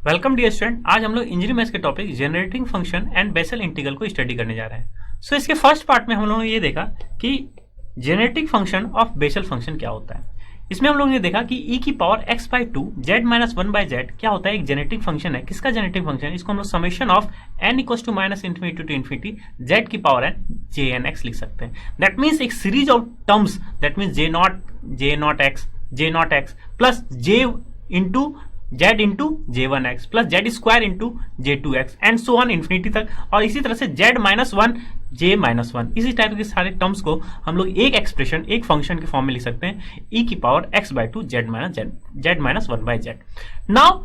Welcome dear student. आज हम लोग इंजीनियरिंग मैथ्स के topic generating function and Bessel integral को स्टडी करने जा रहे हैं। सो इसके फर्स्ट पार्ट में हम लोगों ने ये देखा कि generating function of Bessel function क्या होता है। इसमें हम लोगों ने देखा कि e की power x by two Z minus one by Z क्या होता है, एक जेनेटिक फंक्शन है। किसका जेनेटिक फंक्शन है? इसको हम लोग summation of n equals to minus infinity to infinity z की पावर n जे एन एक्स लिख सकते हैं। दैट मीन्स एक series of terms, that means j not x plus j into z into j one x plus z square into j two x and so on infinity तक, और इसी तरह से z minus one j minus one, इसी type के सारे terms को हम लोग एक एक्सप्रेशन, एक फंक्शन के फॉर्म में लिख सकते हैं ई की power x by to Z minus one by Z. Now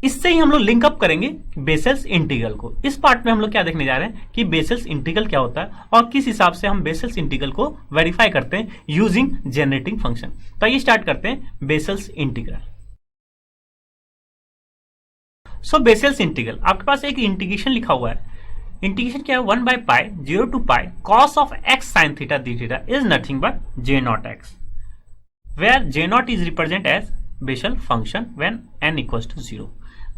इससे ही हम लोग लिंकअप करेंगे बेसेल्स इंटीग्रल को। इस पार्ट में हम लोग क्या देखने जा रहे हैं कि बेसेल्स इंटीग्रल क्या होता है और किस हिसाब से हम बेसेल्स इंटीग्रल को वेरीफाई करते हैं यूजिंग जनरेटिंग फंक्शन। तो आइए स्टार्ट करते हैं बेसेल्स इंटीग्रल। सो बेसेल्स इंटीग्रल, आपके पास एक इंटीग्रेशन लिखा हुआ है। इंटीग्रेशन क्या है? 1 by pi 0 to pi cos of x sine theta d theta is nothing but J not x, where J naught is represent as Bessel function when n equals to 0।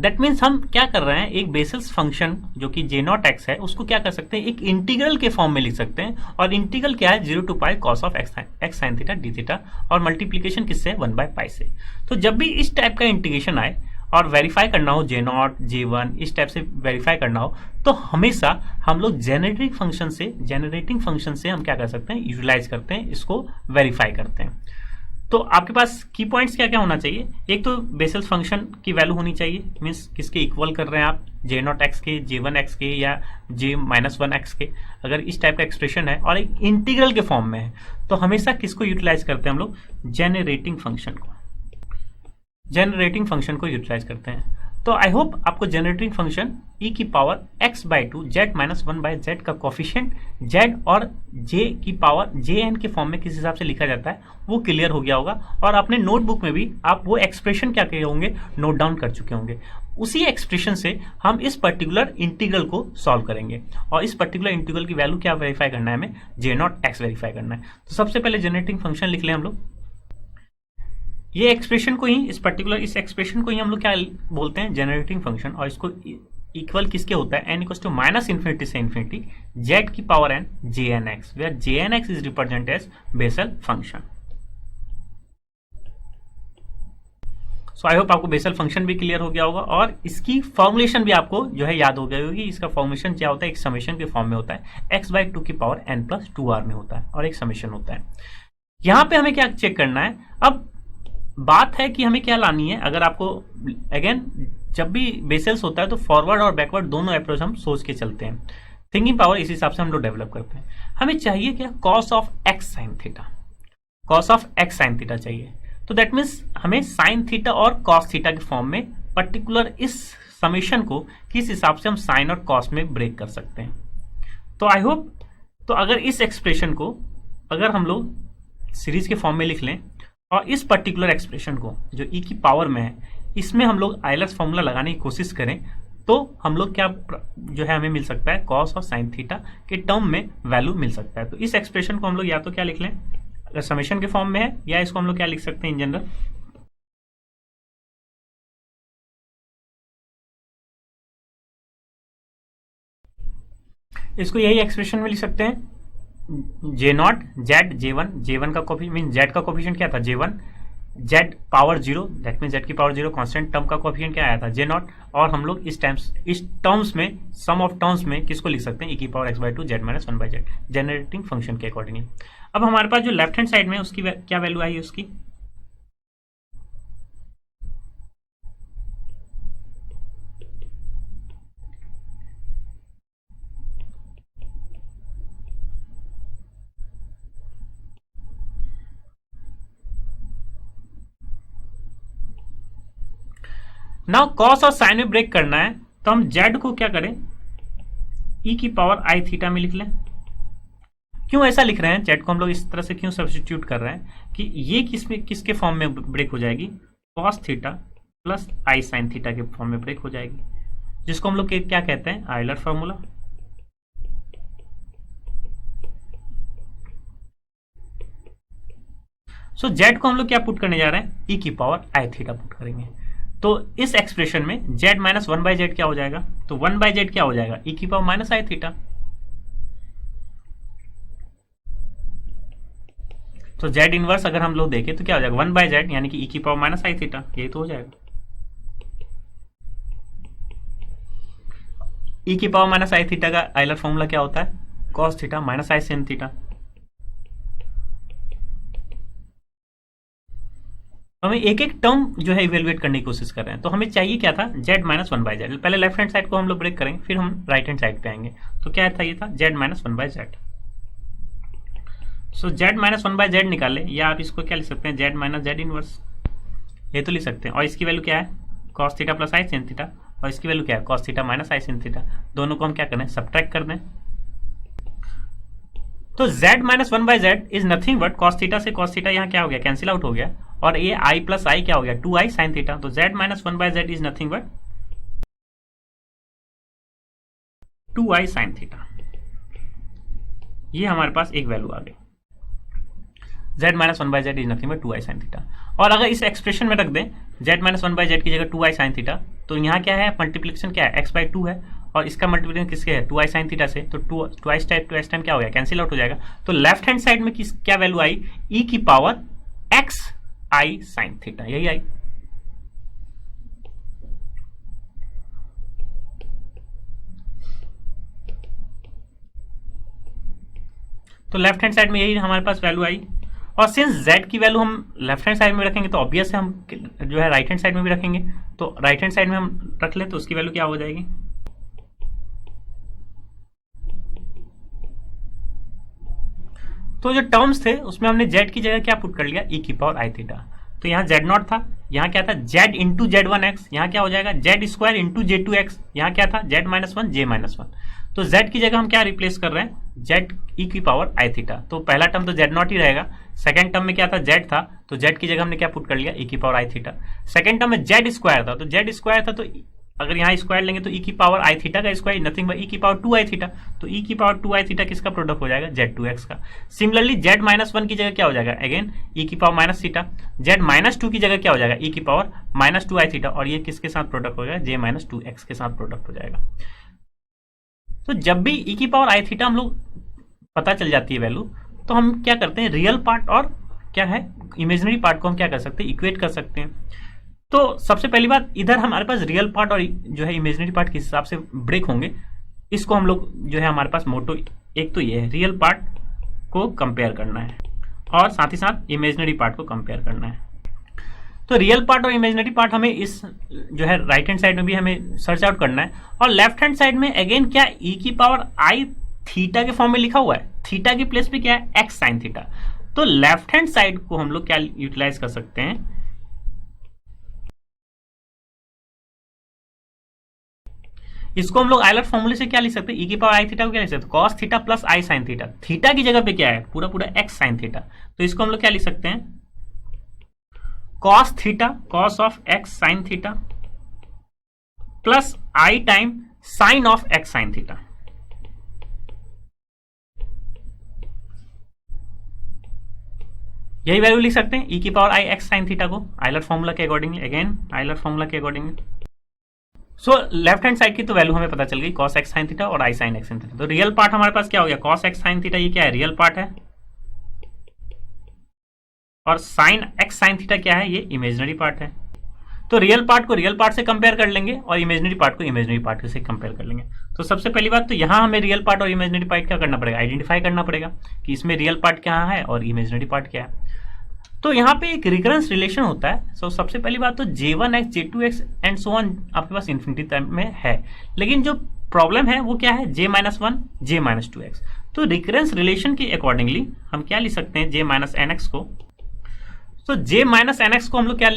That means हम क्या कर रहे हैं, एक vessels function जो कि जे not x है उसको क्या कर सकते हैं, एक इंटीग्रल के फॉर्म में लिख सकते हैं। और इंटीग्रल क्या है? 0 to pi cos of x sine theta d theta, और मल्टीप्लीकेशन किससे? 1 बाय पाई से। तो जब भी इस टाइप का इंटीग्रेशन आए और वेरीफाई करना हो, जे नॉट जे वन इस टाइप से वेरीफाई करना हो, तो हमेशा हम लोग जेनेरेटिंग फंक्शन से हम क्या कर सकते हैं, यूटिलाइज करते हैं, इसको वेरीफाई करते हैं। तो आपके पास की पॉइंट्स क्या क्या होना चाहिए? एक तो बेसेल्स फंक्शन की वैल्यू होनी चाहिए, मीन्स किसके इक्वल कर रहे हैं आप, जे नॉट एक्स के, जे वन एक्स के या जे माइनस वन एक्स के। अगर इस टाइप का एक्सप्रेशन है और एक इंटीग्रल के फॉर्म में है तो हमेशा किसको यूटिलाइज करते हैं हम लोग? जेनेरेटिंग फंक्शन को यूटिलाइज करते हैं। तो आई होप आपको जनरेटिंग फंक्शन e की power x by two Z minus one by Z का कोफिशिएंट z और j की पावर jn के फॉर्म में किस हिसाब से लिखा जाता है वो क्लियर हो गया होगा, और अपने नोटबुक में भी आप वो एक्सप्रेशन क्या किए होंगे, नोट डाउन कर चुके होंगे। उसी एक्सप्रेशन से हम इस पर्टिकुलर इंटीग्रल को सॉल्व करेंगे, और इस पर्टिकुलर इंटीग्रल की वैल्यू क्या वेरीफाई करना है, हमें जे नॉट एक्स वेरीफाई करना है। तो सबसे पहले जनरेटिंग फंक्शन लिख लें हम लोग। ये एक्सप्रेशन को ही, इस एक्सप्रेशन को ही हम लोग क्या बोलते हैं, जनरेटिंग फंक्शन। और इसको इक्वल किसके होता है? n equal to minus infinity से इन्फिनिटी जेड की power n J n x, where J n x is represent as Bessel function. So I hope आपको बेसल फंक्शन भी क्लियर हो गया होगा, और इसकी फॉर्मुलेशन भी आपको जो है याद हो गई होगी। इसका फॉर्मुलेशन क्या होता है? एक समेशन के फॉर्म में होता है, एक्स बाई टू की power n plus two r में होता है, और एक समेशन होता है। यहां पे हमें क्या चेक करना है? अब बात है कि हमें क्या लानी है। अगर आपको अगेन जब भी बेसेल्स होता है तो फॉरवर्ड और बैकवर्ड दोनों अप्रोच हम सोच के चलते हैं, थिंकिंग पावर इस हिसाब से हम लोग डेवलप करते हैं। हमें चाहिए क्या? Cos of x sine theta चाहिए। तो दैट मीन्स हमें साइन थीटा और कॉस थीटा के फॉर्म में पर्टिकुलर इस समेशन को किस हिसाब से हम साइन और कॉस में ब्रेक कर सकते हैं। तो आई होप, तो अगर इस एक्सप्रेशन को अगर हम लोग सीरीज के फॉर्म में लिख लें और इस पर्टिकुलर एक्सप्रेशन को जो e की पावर में है इसमें हम लोग आइलर्स फॉर्मूला लगाने की कोशिश करें, तो हम लोग क्या जो है हमें मिल सकता है, कॉस और साइन थीटा के टर्म में वैल्यू मिल सकता है। तो इस एक्सप्रेशन को हम लोग या तो क्या लिख लें, अगर समेशन के फॉर्म में है, या इसको हम लोग क्या लिख सकते हैं इन जनरल, इसको यही एक्सप्रेशन में लिख सकते हैं, j nought z j one का कोफिशिएंट मीन जेड का कोफिशिएंट क्या था, j one, z power zero, that mean z की पावर जीरो, कांस्टेंट टर्म का कोफिशिएंट क्या आया था, जे नॉट। और हम लोग इस टर्म्स में, सम ऑफ टर्म्स में किसको लिख सकते हैं, ई की power x by to Z minus one by Z, generating function के अकॉर्डिंगली। अब हमारे पास जो लेफ्ट हैंड साइड में उसकी क्या वैल्यू आई है उसकी, नाउ कॉस और साइन में ब्रेक करना है तो हम जेड को क्या करें, ई की पावर आई थीटा में लिख लें। क्यों ऐसा लिख रहे हैं, जेड को हम लोग इस तरह से क्यों सब्स्टिट्यूट कर रहे हैं कि ये किसके फॉर्म में ब्रेक हो जाएगी, cos theta plus i sine theta के फॉर्म में ब्रेक हो जाएगी, जिसको हम लोग क्या कहते हैं, आइलर फॉर्मूला। सो जेड को हम लोग क्या पुट करने जा रहे हैं, ई की पावर आई थीटा पुट करेंगे। तो इस एक्सप्रेशन में z माइनस 1/z क्या हो जाएगा, तो 1/z क्या हो जाएगा, e की पावर माइनस आई थीटा। तो z इनवर्स अगर हम लोग देखें तो क्या हो जाएगा 1/z यानी कि e की पावर माइनस आई थीटा, यही तो हो जाएगा। e की पावर माइनस आई थीटा का आइलर फॉर्मूला क्या होता है, cos थीटा माइनस आई sin थीटा। हमें एक एक टर्म जो है इवेलुएट करने की कोशिश कर रहे हैं, तो हमें चाहिए क्या था, z माइनस 1/z। पहले लेफ्ट हैंड साइड को हम लोग ब्रेक करेंगे, फिर हम राइट हैंड साइड पे आएंगे। तो क्या था, ये था z माइनस 1/z। सो z माइनस 1/z निकाले, या आप इसको क्या लिख सकते हैं, z माइनस z इनवर्स, ये तो लिख सकते हैं। और इसकी वैल्यू क्या है, cos थीटा प्लस आई sin थीटा, और इसकी वैल्यू क्या है, cos थीटा माइनस आई sin थीटा। दोनों को हम क्या करें, सब्ट्रैक्ट कर दें। तो z minus 1/z is nothing but cos theta से cos थीटा यहाँ क्या हो गया, कैंसिल आउट हो गया, और ये i प्लस आई क्या हो गया, 2i sin थीटा। तो z minus 1/z is nothing but 2i sin theta. ये हमारे पास एक वैल्यू आ गई, z minus 1/z is nothing but 2i sin theta. और अगर इस एक्सप्रेशन में रख दें z माइनस 1/z की जगह 2i sin थीटा, तो यहाँ क्या है, मल्टीप्लिकेशन क्या है, x/2 है, और इसका मल्टीप्लिकेशन किसके है, 2i sin थीटा से। तो 2i टाइम क्या हो गया, कैंसिल आउट हो जाएगा। तो लेफ्ट हैंड साइड में क्या वैल्यू आई, e की पावर xi sin थीटा, यही आई। तो लेफ्ट हैंड साइड में यही हमारे पास वैल्यू आई। और सिंस z की वैल्यू हम लेफ्ट हैंड साइड में रखेंगे, तो ऑब्वियस है हम जो है राइट हैंड साइड में भी रखेंगे। तो राइट हैंड साइड में हम रख ले तो उसकी वैल्यू क्या हो जाएगी, तो जो टर्म्स थे उसमें हमने z की जगह क्या पुट कर लिया, e की पावर आई थीटा। तो यहाँ z0 था, यहाँ क्या था, z इंटू z1x, यहाँ क्या हो जाएगा, z स्क्वायर इंटू z2x, यहाँ क्या था, z माइनस 1 j माइनस 1। तो z की जगह हम क्या रिप्लेस कर रहे हैं, z e की पावर आई थीटा। तो पहला टर्म तो z0 ही रहेगा। सेकंड टर्म में क्या था, z था, तो z की जगह हमने क्या पुट कर लिया, e की पावर आई थीटा। सेकंड टर्म में z स्क्वायर था, तो z स्क्वायर था, तो अगर यहाँ स्क्वायर लेंगे तो e की पावर आई थीटा का स्क्वायर नथिंग बट e की पावर 2i थीटा। तो e की पावर 2i थीटा किसका प्रोडक्ट हो जाएगा, z2x का। सिमिलरली z माइनस 1 की जगह क्या हो जाएगा, अगेन e की power minus theta. z minus 2 की जगह क्या हो जाएगा, e की पावर माइनस 2i थीटा, और ये किसके साथ प्रोडक्ट हो जाएगा, j माइनस 2x के साथ प्रोडक्ट हो जाएगा। तो जब भी e की पावर आई थीटा हम लोग पता चल जाती है वैल्यू, तो हम क्या करते हैं, रियल पार्ट और क्या है इमेजिनरी पार्ट को हम क्या कर सकते हैं, इक्वेट कर सकते हैं। तो सबसे पहली बात, इधर हमारे पास रियल पार्ट और जो है इमेजिनरी पार्ट किस हिसाब से ब्रेक होंगे, इसको हम लोग जो है हमारे पास मोटो एक तो ये है, रियल पार्ट को कंपेयर करना है और साथ ही साथ इमेजिनरी पार्ट को कंपेयर करना है। तो रियल पार्ट और इमेजिनरी पार्ट हमें इस जो है राइट हैंड साइड में भी हमें सर्च आउट करना है, और लेफ्ट हैंड साइड में अगेन क्या e की पावर आई थीटा के फॉर्म में लिखा हुआ है, थीटा की प्लेस पे क्या है, x साइन थीटा। तो लेफ्ट हैंड साइड को हम लोग क्या यूटिलाइज कर सकते हैं, इसको हम लोग आइलर फॉर्मूले से क्या लिख सकते हैं, e की पावर आई थीटा को क्या लिख सकते हैं, cos theta plus i sine theta. Theta की जगह पे क्या है, पूरा पूरा x साइन थीटा। तो इसको हम लोग क्या लिख सकते हैं, cos theta cos of x sine theta plus i time sine of x sine theta. यही वैल्यू लिख सकते हैं e की power i x sine theta को आइलर फॉर्मूला के अकॉर्डिंगली, अगेन आइलर फॉर्मूला के accordingly. So left hand side की तो वैल्यू हमें पता चल गई, cos x साइन थीटा और आई साइन x साइन थीटा। तो रियल पार्ट हमारे पास क्या हो गया, cos x साइन थीटा, ये क्या है, रियल पार्ट है, और साइन x साइन थीटा क्या है, ये इमेजिनरी पार्ट है। तो रियल पार्ट को रियल पार्ट से कंपेयर कर लेंगे और इमेजिनरी पार्ट को इमेजिनरी पार्ट से कंपेयर कर लेंगे। तो सबसे पहली बात तो यहाँ हमें रियल पार्ट और इमेजिनरी पार्ट क्या करना पड़ेगा, आइडेंटिफाई करना पड़ेगा कि इसमें रियल पार्ट क्या है और इमेजिनरी पार्ट क्या है। तो यहाँ पे एक रिकरेंस रिलेशन होता है। सो सबसे पहली बात तो j1x j2x and so on आपके पास इन्फिनिटी टाइम में है, लेकिन जो प्रॉब्लम है वो क्या है, j minus 1 j minus 2x। तो रिकरेंस रिलेशन के अकॉर्डिंगली हम क्या लिख सकते हैं, j माइनस nx को। तो j माइनस nx को हम लोग क्या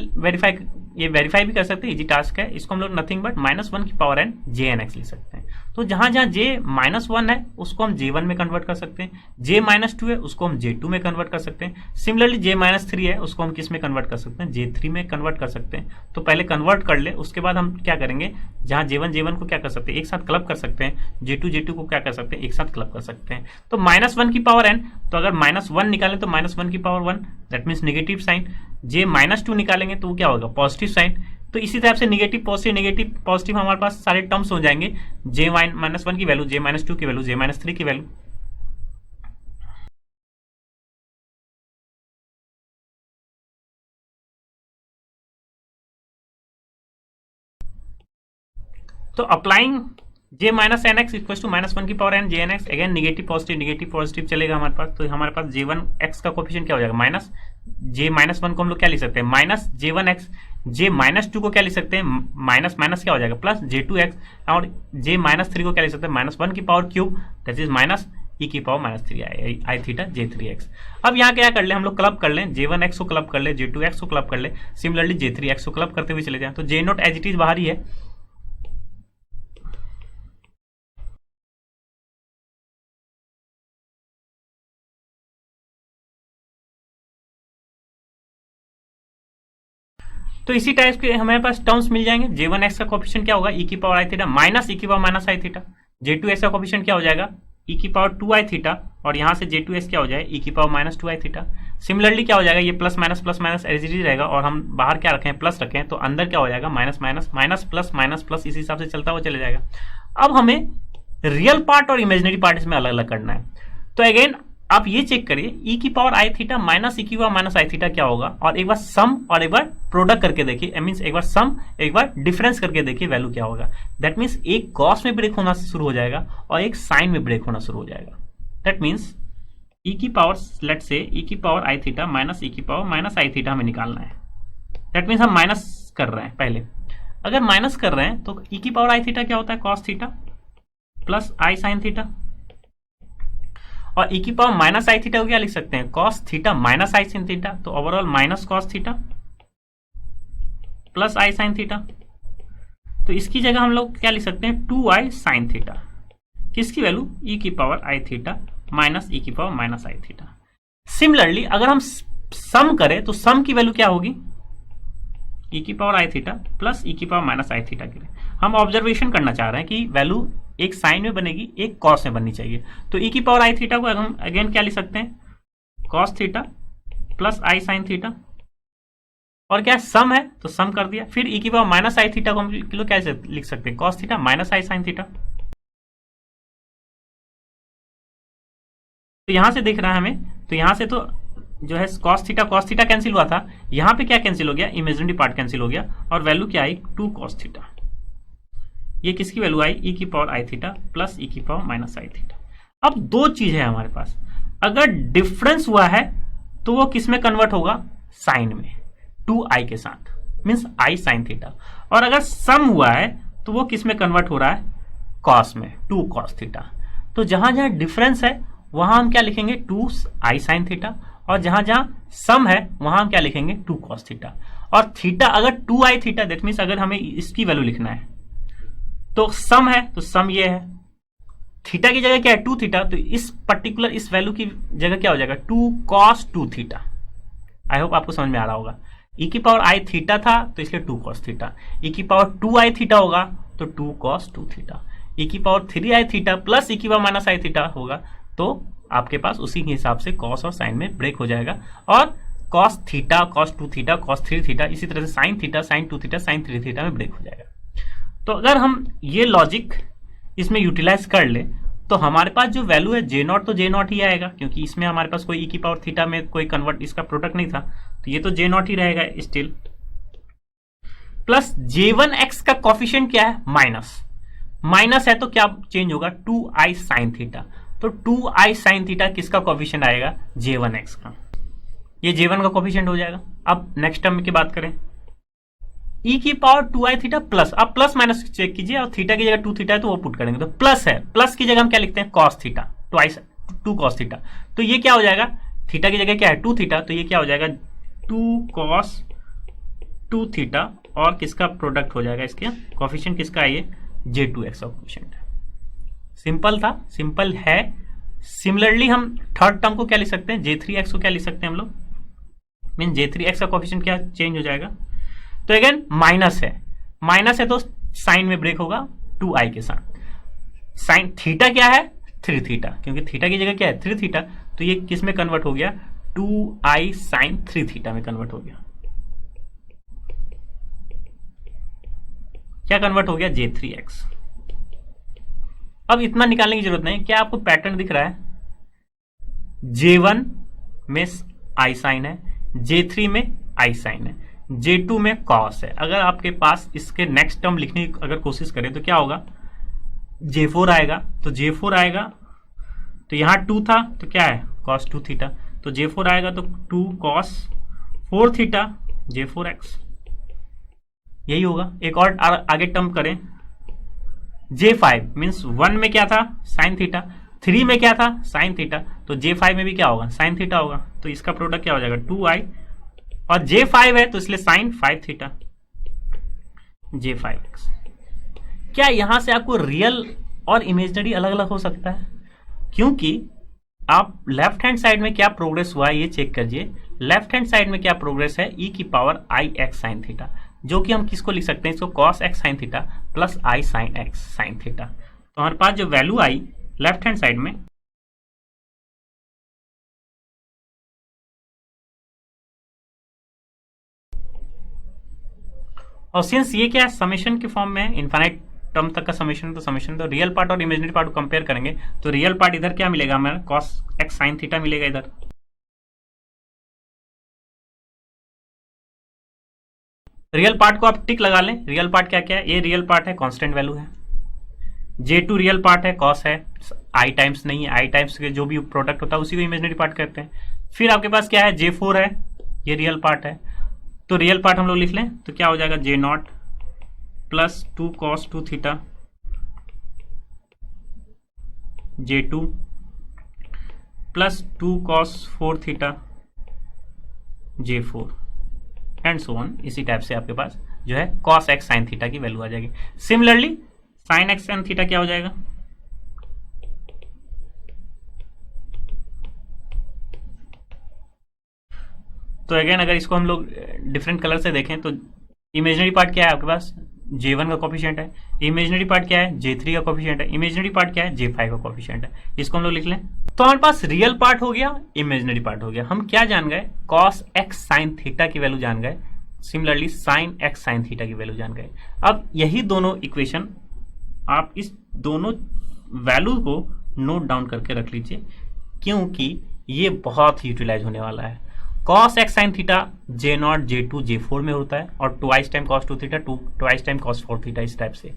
वेरीफाई भी कर सकते हैं, इजी टास्क है। इसको हम लोग नथिंग बट माइनस 1 की पावर n जे एन एक्स लिख सकते हैं। तो जहां जहां j माइनस 1 है उसको हम j1 में कन्वर्ट कर सकते हैं, j माइनस 2 है उसको हम j2 में कन्वर्ट कर सकते हैं। सिमिलरली j माइनस 3 है उसको हम किस में कन्वर्ट कर सकते हैं, j3 में कन्वर्ट कर सकते हैं। तो पहले कन्वर्ट कर ले, उसके बाद हम क्या करेंगे, जहां j1 को क्या कर सकते हैं, एक साथ क्लब कर सकते हैं, j2 को क्या कर सकते हैं, एक साथ क्लब कर सकते हैं। तो माइनस 1 की पावर n, तो अगर माइनस 1 निकालें तो माइनस 1 की power 1, that means negative sign. j minus 2 निकालेंगे तो क्या होगा, पॉजिटिव साइन। तो इसी तरह से नेगेटिव पॉजिटिव हमारे पास सारे टर्म्स हो जाएंगे, J-1 की वैल्यू, J-2 की वैल्यू, J-3 की वैल्यू। तो applying j minus n x equal to -1 की power n jn x, again negative positive चलेगा हमारे पास। तो हमारे पास J1x का कोफिशिएंट क्या हो जाएगा, माइनस J-1 को हम लोग क्या लिख सकते हैं, माइनस J1x, J-2 को क्या लिख सकते हैं, माइनस माइनस क्या हो जाएगा प्लस J2x, और J-3 को क्या लिख सकते हैं, -1 की power cube, that is minus e की पावर -3 आई थीटा J3x। अब यहाँ क्या कर ले हम लोग, क्लब कर लें, J1x को क्लब कर ले, J2x को क्लब कर ले, सिमिलरली J3x को क्लब करते हुए चले जाएं। तो J0 एज इट इज बाहर ही है, तो इसी टाइप के हमारे पास टर्म्स मिल जाएंगे। J1x का कोफिशिएंट क्या होगा, e की पावर आई थीटा माइनस e की power minus i theta. J2x का कोफिशिएंट क्या हो जाएगा, e की पावर 2 आई थीटा, और यहाँ से J2x क्या हो जाएगा, e की पावर -2 आई थीटा। सिमिलरली क्या हो जाएगा, ये plus minus as it is रहेगा, और हम बाहर क्या रखें, प्लस रखें, तो अंदर क्या हो जाएगा, माइनस प्लस इस हिसाब से चलता हुआ चले जाएगा। अब हमें रियल पार्ट और इमेजिनरी पार्ट इसमें अलग अलग करना है। तो अगेन आप ये चेक करिए, e की पावर आई थीटा माइनस e की पावर माइनस आई थीटा क्या होगा, और एक बार सम और एक बार प्रोडक्ट करके देखिए, मीन्स एक बार सम एक बार डिफरेंस करके देखिए वैल्यू क्या होगा। दैट मीन्स एक कॉस में ब्रेक होना शुरू हो जाएगा और एक साइन में ब्रेक होना शुरू हो जाएगा। दैट मीन्स e की पावर, लेट से e की पावर आई थीटा माइनस e की पावर माइनस आई थीटा हमें निकालना है। दैट मीन्स हम माइनस कर रहे हैं पहले, अगर माइनस कर रहे हैं तो e की पावर आई थीटा क्या होता है, cos theta plus i sine theta, और e की पावर माइनस आई थीटा को क्या लिख सकते हैं, cos theta minus i sine theta. तो overall minus cos theta plus i sine theta. तो इसकी जगह हम लोग क्या लिख सकते हैं, 2i साइन थीटा, किसकी वैल्यू, e की पावर आई थीटा माइनस e की power minus i theta. Similarly अगर हम सम करें तो सम की वैल्यू क्या होगी, e की पावर आई थीटा प्लस e की पावर माइनस आई थीटा के लिए हम ऑब्जर्वेशन करना चाह रहे हैं कि वैल्यू एक साइन में बनेगी, एक कॉस में बननी चाहिए। तो e की पावर आई थीटा को हम अगेन क्या लिख सकते हैं, cos theta plus i sine theta, और क्या सम है तो सम कर दिया। फिर e की पावर माइनस आई थीटा को हम किलो कैसे लिख सकते हैं, cos theta minus i sine theta. तो यहां से दिख रहा है हमें, तो यहां से तो जो है कॉस थीटा कैंसिल हुआ था, यहां पे क्या कैंसिल हो गया, इमेजिनरी पार्ट कैंसिल हो गया, और वैल्यू क्या आई, 2 कॉस थीटा। ये किसकी वैल्यू आई, e की पावर आई थीटा प्लस e की पावर माइनस आई थीटा। अब दो चीज है हमारे पास, अगर डिफरेंस हुआ है तो वो किस में कन्वर्ट होगा, साइन में, 2i के साथ, मीन्स i साइन थीटा। और अगर सम हुआ है तो वो किस में कन्वर्ट हो रहा है, कॉस में, 2 कॉस थीटा। तो जहां जहां डिफरेंस है वहां हम क्या लिखेंगे, 2i साइन थीटा, और जहां जहां सम है वहां हम क्या लिखेंगे, 2 कॉस थीटा। और थीटा अगर 2i थीटा, दैट मीन्स अगर हमें इसकी वैल्यू लिखना है तो सम है, तो सम ये है, थीटा की जगह क्या है, 2 थीटा, तो इस पर्टिकुलर इस वैल्यू की जगह क्या हो जाएगा, 2 cos 2 थीटा। आई होप आपको समझ में आ रहा होगा, e की पावर आई थीटा था तो इसलिए 2 cos थीटा, e की पावर 2i थीटा होगा तो 2 cos 2 थीटा, e की power 3i theta plus e की पावर माइनस आई थीटा होगा, तो आपके पास उसी के हिसाब से cos और साइन में ब्रेक हो जाएगा, और cos theta cos 2 theta cos 3 theta, इसी तरह से sine theta sine 2 theta sine 3 theta में ब्रेक हो जाएगा। तो अगर हम ये लॉजिक इसमें यूटिलाइज कर ले तो हमारे पास जो वैल्यू है J0 तो J0 ही आएगा, क्योंकि इसमें हमारे पास कोई e की पावर थीटा में कोई कन्वर्ट इसका प्रोडक्ट नहीं था, तो ये तो J0 ही रहेगा स्टिल। प्लस J1x का कोफिशिएंट क्या है, माइनस है तो क्या चेंज होगा, 2i साइन थीटा। तो 2i साइन थीटा किसका कोफिशिएंट आएगा, J1x का, ये J1 का कोफिशिएंट हो जाएगा। अब नेक्स्ट टर्म की बात करें, e की पावर 2i थीटा प्लस, अब प्लस माइनस चेक कीजिए, और थीटा की जगह 2 थीटा है तो वो पुट करेंगे, तो प्लस है, प्लस की जगह हम क्या लिखते हैं, cos थीटा, 2 cos थीटा। तो ये क्या हो जाएगा, थीटा की जगह क्या है 2 थीटा, तो ये क्या हो जाएगा 2 cos 2 थीटा, और किसका प्रोडक्ट हो जाएगा, इसके कोफिशिएंट किसका है, ये J2x का कोफिशिएंट है। सिंपल था, सिंपल है। सिमिलरली हम थर्ड टर्म को क्या लिख सकते हैं, J3x को क्या लिख सकते हैं हम लोग, मीन J3x का कोफिशिएंट क्या चेंज हो जाएगा, तो अगेन माइनस है तो साइन में ब्रेक होगा 2i के साथ। साइन थीटा क्या है, 3 थीटा, क्योंकि थीटा की जगह क्या है 3 थीटा, तो ये किस में कन्वर्ट हो गया, 2i साइन 3 थीटा में कन्वर्ट हो गया। क्या कन्वर्ट हो गया, J3x। अब इतना निकालने की जरूरत नहीं, क्या आपको पैटर्न दिख रहा है, J1 में आई साइन है, J3 में आई साइन है, J2 में कॉस है। अगर आपके पास इसके नेक्स्ट टर्म लिखने की अगर कोशिश करें तो क्या होगा, J4 आएगा, तो J4 आएगा, तो यहाँ 2 था तो क्या है cos 2 थीटा, तो J4 आएगा तो 2 cos 4 थीटा J4x, यही होगा। एक और आगे टर्म करें, J5 मीन्स 1 में क्या था साइन थीटा, 3 में क्या था साइन थीटा, तो J5 में भी क्या होगा साइन थीटा होगा, तो इसका प्रोडक्ट क्या हो जाएगा 2i, और J5 है तो इसलिए साइन 5 थीटा J5x। क्या यहां से आपको रियल और इमेजिनरी अलग अलग हो सकता है, क्योंकि आप लेफ्ट हैंड साइड में क्या प्रोग्रेस हुआ है ये चेक करिए। लेफ्ट हैंड साइड में क्या प्रोग्रेस है, e की पावर आई एक्स साइन थीटा, जो कि हम किसको लिख सकते हैं, इसको cos x sine theta plus i sine x sine theta. तो हमारे पास जो वैल्यू आई लेफ्ट हैंड साइड में, और सिंस ये क्या है समेशन के फॉर्म में है, इनफाइनाइट टर्म तक का समेशन, तो समेशन तो रियल पार्ट और इमेजिनरी पार्ट को कंपेयर करेंगे तो रियल पार्ट इधर क्या मिलेगा हमें, cos x साइन थीटा मिलेगा इधर। रियल पार्ट को आप टिक लगा लें, रियल पार्ट क्या क्या है, ये रियल पार्ट है कांस्टेंट वैल्यू है, J2 रियल पार्ट है कॉस है, आई टाइम्स नहीं है, आई टाइम्स के जो भी प्रोडक्ट होता है उसी को इमेजिनरी पार्ट कहते हैं। फिर आपके पास क्या है J4 है, ये रियल पार्ट है, तो रियल पार्ट हम लोग लिख लें तो क्या हो जाएगा J0 plus 2 cos 2 theta J2 plus 2 cos 4 theta J4 and so on. इसी टाइप से आपके पास जो है cos x साइन थीटा की वैल्यू आ जाएगी। Similarly sign x sine theta क्या हो जाएगा, तो अगेन अगर इसको हम लोग डिफरेंट कलर से देखें तो इमेजिनरी पार्ट क्या है आपके पास J1 का कोफिशिएंट है, इमेजिनरी पार्ट क्या है J3 का कोफिशिएंट है, इमेजिनरी पार्ट क्या है J5 का कोफिशिएंट है। इसको हम लोग लिख लें तो हमारे पास रियल पार्ट हो गया, इमेजिनरी पार्ट हो गया। हम क्या जान गए, cos x साइन थीटा की वैल्यू जान गए, similarly sign x sine theta की वैल्यू जान गए। अब यही दोनों इक्वेशन आप इस दोनों वैल्यू को नोट डाउन करके रख लीजिए, क्योंकि ये बहुत यूटिलाइज होने वाला है। cos x sine theta J0 J2 J4 में होता है, और twice time cos 2 theta twice time cos 4 theta, इस टाइप से।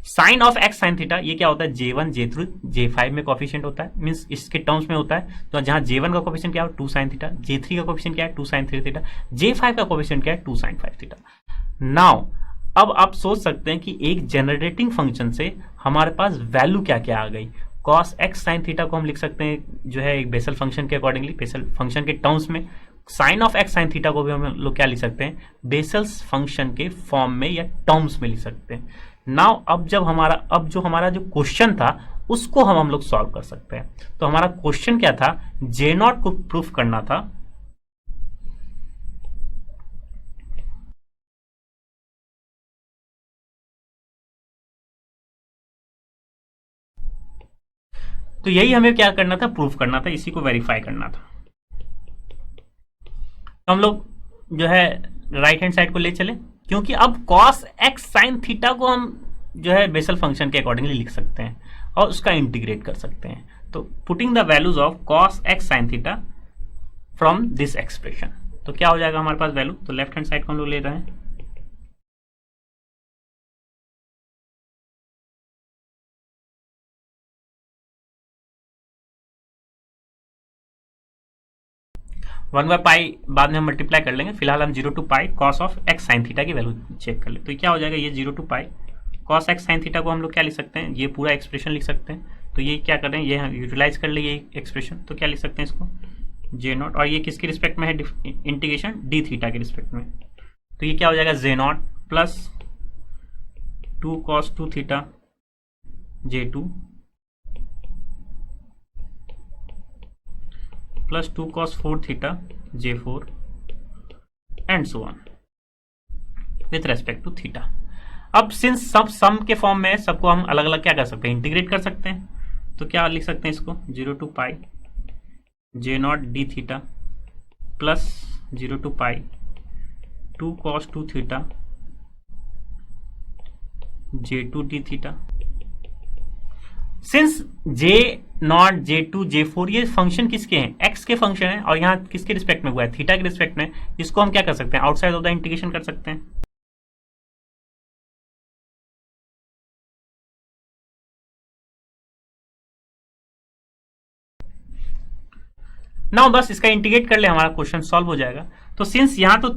Sine of x sine theta ये क्या होता है, J1 J3 J5 में कोफिशिएंट होता है, मींस इसके टर्म्स में होता है। तो जहां J1 का कोफिशिएंट क्या है 2 साइन थीटा, J3 का कोफिशिएंट क्या है 2 साइन 3 थीटा, J5 का कोफिशिएंट क्या है 2 साइन 5 थीटा। नाउ अब आप सोच सकते हैं कि एक जनरेटिंग फंक्शन से हमारे पास वैल्यू क्या क्या आ गई। cos x साइन थीटा को हम लिख सकते हैं जो है एक बेसल फंक्शन के अकॉर्डिंगली, बेसल फंक्शन के टर्म्स में। Sine of x sine theta को भी हम लोग क्या लिख सकते हैं, बेसल्स फंक्शन के फॉर्म में या टर्म्स में लिख सकते हैं। नाउ अब जो हमारा जो क्वेश्चन था उसको हम लोग सॉल्व कर सकते हैं। तो हमारा क्वेश्चन क्या था, J0 को प्रूफ करना था, तो यही हमें क्या करना था, प्रूफ करना था, इसी को वेरीफाई करना था। तो हम लोग जो है राइट हैंड साइड को ले चले, क्योंकि अब cos x साइन थीटा को हम जो है बेसल फंक्शन के अकॉर्डिंगली लिख सकते हैं और उसका इंटीग्रेट कर सकते हैं। तो putting the values of cos x sine theta from this expression, तो क्या हो जाएगा हमारे पास वैल्यू, तो लेफ्ट हैंड साइड को हम लोग ले रहे हैं, वन बाय पाई बाद में हम मल्टीप्लाई कर लेंगे, फिलहाल हम 0 to pi cos of x sine theta की वैल्यू चेक कर ले। तो क्या हो जाएगा, ये 0 to pi cos x sine theta को हम लोग क्या लिख सकते हैं, ये पूरा एक्सप्रेशन लिख सकते हैं। तो ये क्या कर रहे हैं, ये हम यूटिलाइज कर ले ये एक्सप्रेशन, तो क्या लिख सकते हैं इसको J0, और ये किसके रिस्पेक्ट में है, इंटीग्रेशन डी थीटा के रिस्पेक्ट में। तो ये क्या हो जाएगा J0 plus 2 cos 2 theta J2 plus 2 cos 4 theta J4 and so on with respect to theta. अब सिंस सब सम के फॉर्म में सबको हम अलग अलग क्या कर सकते हैं, इंटीग्रेट कर सकते हैं। तो क्या लिख सकते हैं इसको 0 to pi J0 d theta plus 0 to pi 2 cos 2 theta J2 d theta. Since J0, J2, J4 ये फंक्शन किसके हैं, x के फंक्शन है, और यहाँ किसके रिस्पेक्ट में हुआ है, थीटा के रिस्पेक्ट में, इसको हम क्या कर सकते हैं, आउटसाइड ऑफ द इंटीग्रेशन कर सकते हैं। नाउ बस इसका इंटीग्रेट कर ले, हमारा क्वेश्चन सॉल्व हो जाएगा। तो सिंस यहाँ तो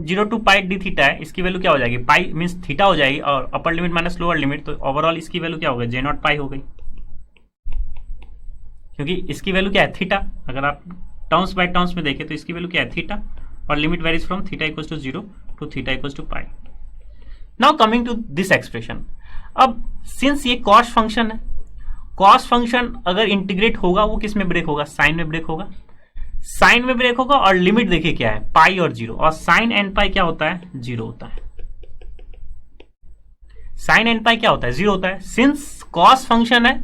0 to पाई डी थीटा है, इसकी वैल्यू क्या हो जाएगी, पाई मीन्स थीटा हो जाएगी, और upper limit minus lower limit, तो ओवरऑल इसकी वैल्यू क्या हो गई, J0 पाई हो गई, क्योंकि इसकी वैल्यू क्या है, थीटा। अगर आप टर्म्स बाय टर्म्स में देखें तो इसकी वैल्यू क्या है, थीटा, और limit varies from theta equals to 0 टू थीटा इक्वल्स टू पाई। Now coming to this expression, अब सिंस ये कॉस फंक्शन है, कॉस फंक्शन अगर इंटीग्रेट होगा वो किस में ब्रेक होगा, साइन में ब्रेक होगा, साइन में ब्रेक होगा, और लिमिट देखिए क्या है, पाई और 0, और साइन एन पाई क्या होता है, 0 होता है, साइन एन पाई क्या होता है, 0 होता है। सिंस कॉस फंक्शन है,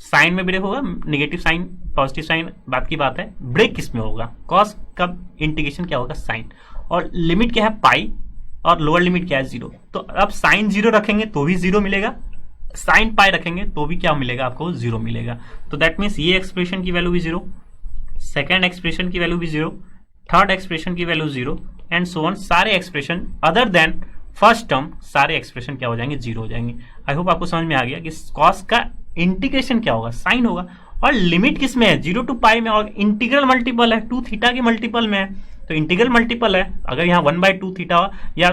साइन में ब्रेक होगा, नेगेटिव साइन पॉजिटिव साइन बात की बात है, ब्रेक किस में होगा, कॉस का इंटीग्रेशन क्या होगा, साइन, और लिमिट क्या है पाई, और लोअर लिमिट क्या है 0। तो अब साइन 0 रखेंगे तो भी 0 मिलेगा, साइन पाई रखेंगे तो भी क्या मिलेगा, आपको 0 मिलेगा। तो दैट मीन्स ये एक्सप्रेशन की वैल्यू भी 0, सेकेंड एक्सप्रेशन की वैल्यू भी 0, थर्ड एक्सप्रेशन की वैल्यू 0, एंड सो ऑन, सारे expression other than first term सारे एक्सप्रेशन क्या हो जाएंगे, 0 हो जाएंगे। आई होप आपको समझ में आ गया कि कॉस का इंटीग्रेशन क्या होगा, साइन होगा, और लिमिट किस में है, 0 to पाई में, और इंटीग्रल मल्टीपल है, 2 थीटा के मल्टीपल में है, तो इंटीग्रल मल्टीपल है, अगर यहाँ 1/2 थीटा या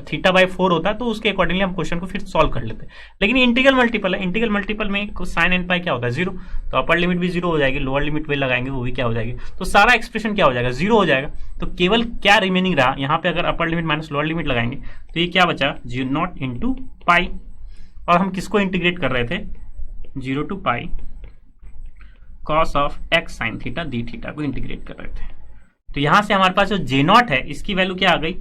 थीटा बाई 4 होता है तो उसके अकॉर्डिंगली हम क्वेश्चन को फिर सॉल्व कर लेते हैं, लेकिन इंटीग्रल मल्टीपल है, इंटीग्रल मल्टीपल में साइन एन पाई क्या होता है, 0, तो अपर लिमिट भी 0 हो जाएगी, लोअर लिमिट भी लगाएंगे वो भी क्या हो जाएगी, तो सारा एक्सप्रेशन क्या हो जाएगा, 0 हो जाएगा। तो केवल क्या रिमेनिंग रहा यहाँ पे, अगर upper limit minus lower limit लगाएंगे तो ये क्या बचा, J0 इंटू पाई, और हम किसको इंटीग्रेट कर रहे थे, 0 to pi cos of x sine theta d theta को इंटीग्रेट कर रहे थे। तो यहां से हमारे पास जो J0 है इसकी वैल्यू क्या आ गई,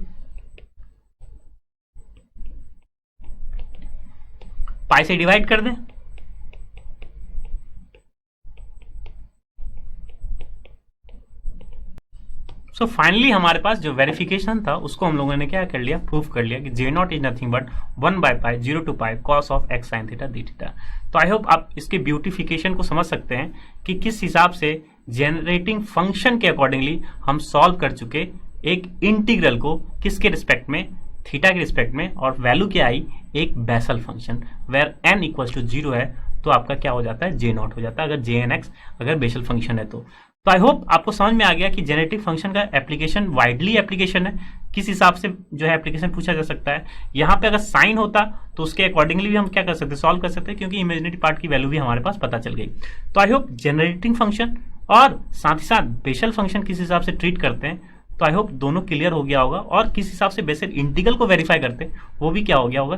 पाई से डिवाइड कर दें, सो फाइनली हमारे पास जो वेरिफिकेशन था उसको हम लोगों ने क्या कर लिया, प्रूफ कर लिया कि J0 इज नथिंग बट 1/पाई 0 to pi cos of x sine theta d theta. तो आई होप आप इसके ब्यूटिफिकेशन को समझ सकते हैं कि किस हिसाब से जनरेटिंग फंक्शन के अकॉर्डिंगली हम सॉल्व कर चुके एक इंटीग्रल को, किसके रिस्पेक्ट में, थीटा के रिस्पेक्ट में, और वैल्यू क्या आई, एक Bessel function where n equals to 0 है, तो आपका क्या हो जाता है, J0 हो जाता है, अगर Jnx अगर बेसल फंक्शन है तो आई होप आपको समझ में आ गया कि जेनेटिक फंक्शन का एप्लीकेशन वाइडली एप्लीकेशन है, किस हिसाब से जो है एप्लीकेशन पूछा जा सकता है। यहाँ पे अगर साइन होता तो उसके अकॉर्डिंगली भी हम क्या कर सकते हैं, सॉल्व कर सकते हैं, क्योंकि इमेजिनरी पार्ट की वैल्यू भी हमारे पास पता चल गई। तो आई होप जनरेटिंग फंक्शन और साथ ही साथ बेसल फंक्शन किस हिसाब से ट्रीट करते हैं, तो आई होप दोनों क्लियर हो गया होगा, और किस हिसाब से बेसल इंटीग्रल को वेरीफाई करते हैं वो भी क्या हो गया होगा।